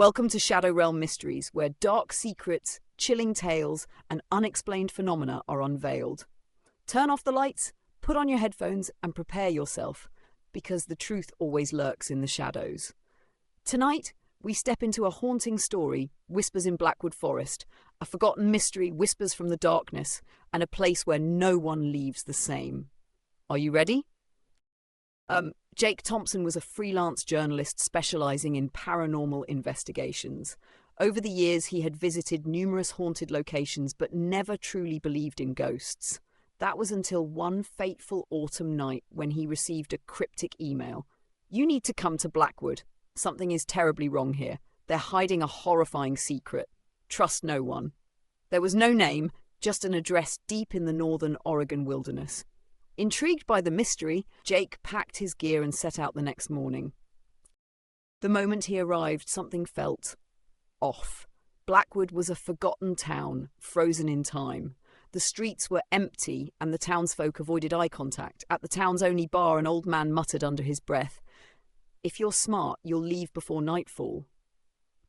Welcome to Shadow Realm Mysteries, where dark secrets, chilling tales, and unexplained phenomena are unveiled. Turn off the lights, put on your headphones, and prepare yourself, because the truth always lurks in the shadows. Tonight, we step into a haunting story, Whispers in Blackwood Forest, a forgotten mystery, whispers from the darkness, and a place where no one leaves the same. Are you ready? Jake Thompson was a freelance journalist specializing in paranormal investigations. Over the years, he had visited numerous haunted locations but never truly believed in ghosts. That was until one fateful autumn night when he received a cryptic email. "You need to come to Blackwood. Something is terribly wrong here. They're hiding a horrifying secret. Trust no one." There was no name, just an address deep in the northern Oregon wilderness. Intrigued by the mystery, Jake packed his gear and set out the next morning. The moment he arrived, something felt off. Blackwood was a forgotten town, frozen in time. The streets were empty and the townsfolk avoided eye contact. At the town's only bar, an old man muttered under his breath, "If you're smart, you'll leave before nightfall."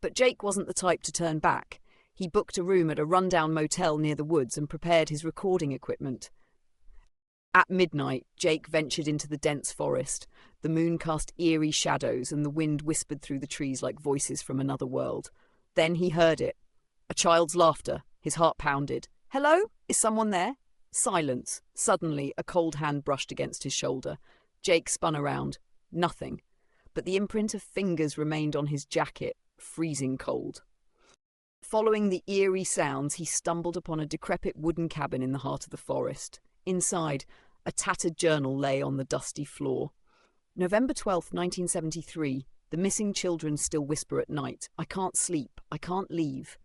But Jake wasn't the type to turn back. He booked a room at a rundown motel near the woods and prepared his recording equipment. At midnight, Jake ventured into the dense forest. The moon cast eerie shadows and the wind whispered through the trees like voices from another world. Then he heard it. A child's laughter. His heart pounded. "Hello? Is someone there?" Silence. Suddenly, a cold hand brushed against his shoulder. Jake spun around. Nothing. But the imprint of fingers remained on his jacket, freezing cold. Following the eerie sounds, he stumbled upon a decrepit wooden cabin in the heart of the forest. Inside, a tattered journal lay on the dusty floor. November 12th, 1973. The missing children still whisper at night. "I can't sleep. I can't leave."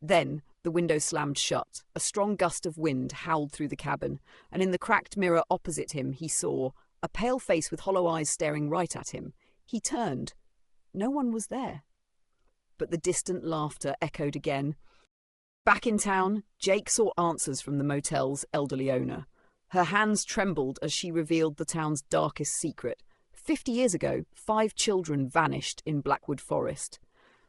Then, the window slammed shut. A strong gust of wind howled through the cabin, and in the cracked mirror opposite him, he saw a pale face with hollow eyes staring right at him. He turned. No one was there. But the distant laughter echoed again. Back in town, Jake saw answers from the motel's elderly owner. Her hands trembled as she revealed the town's darkest secret. 50 years ago, 5 children vanished in Blackwood Forest.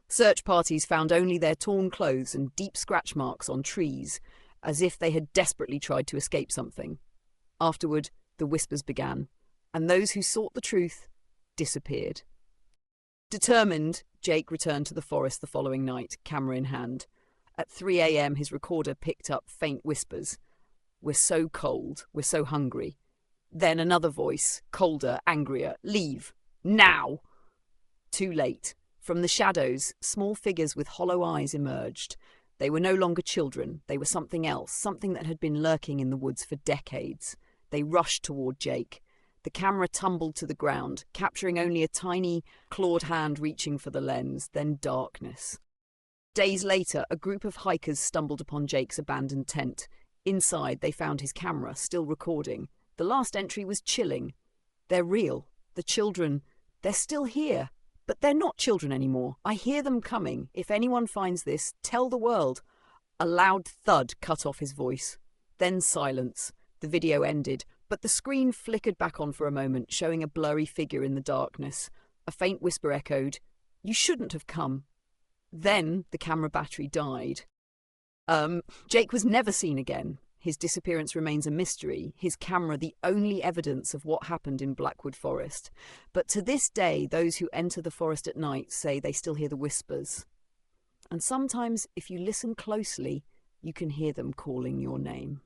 Search parties found only their torn clothes and deep scratch marks on trees, as if they had desperately tried to escape something. Afterward, the whispers began, and those who sought the truth disappeared. Determined, Jake returned to the forest the following night, camera in hand. At 3 a.m, his recorder picked up faint whispers. "We're so cold. We're so hungry." Then another voice, colder, angrier. "Leave. Now!" Too late. From the shadows, small figures with hollow eyes emerged. They were no longer children. They were something else, something that had been lurking in the woods for decades. They rushed toward Jake. The camera tumbled to the ground, capturing only a tiny, clawed hand reaching for the lens, then darkness. Days later, a group of hikers stumbled upon Jake's abandoned tent. Inside, they found his camera, still recording. The last entry was chilling. "They're real. The children, they're still here. But they're not children anymore. I hear them coming. If anyone finds this, tell the world." A loud thud cut off his voice. Then silence. The video ended, but the screen flickered back on for a moment, showing a blurry figure in the darkness. A faint whisper echoed, "You shouldn't have come." Then the camera battery died. Jake was never seen again. His disappearance remains a mystery, his camera the only evidence of what happened in Blackwood Forest. But to this day, those who enter the forest at night say they still hear the whispers. And sometimes, if you listen closely, you can hear them calling your name.